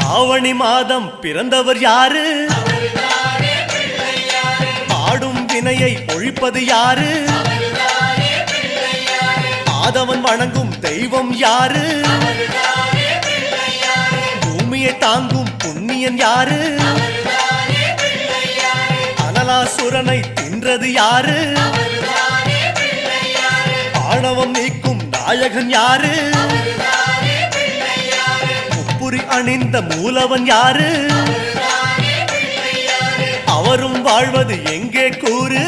ஆவணி மாதம் பிறந்தவர் யாரு? பாடும் வினையை ஒழிப்பது யாரு? ஆதவன் வணங்கும் தெய்வம் யாரு? பூமியை தாங்கும் புண்ணியன் யாரு? அனலாசுரனை தின்றது யாரு? ஆணவம் நீக்கும் நாயகன் யாரு? முப்புரி அணிந்த மூலவன் யாரு? அவரும் வாழ்வது எங்கே கூறு?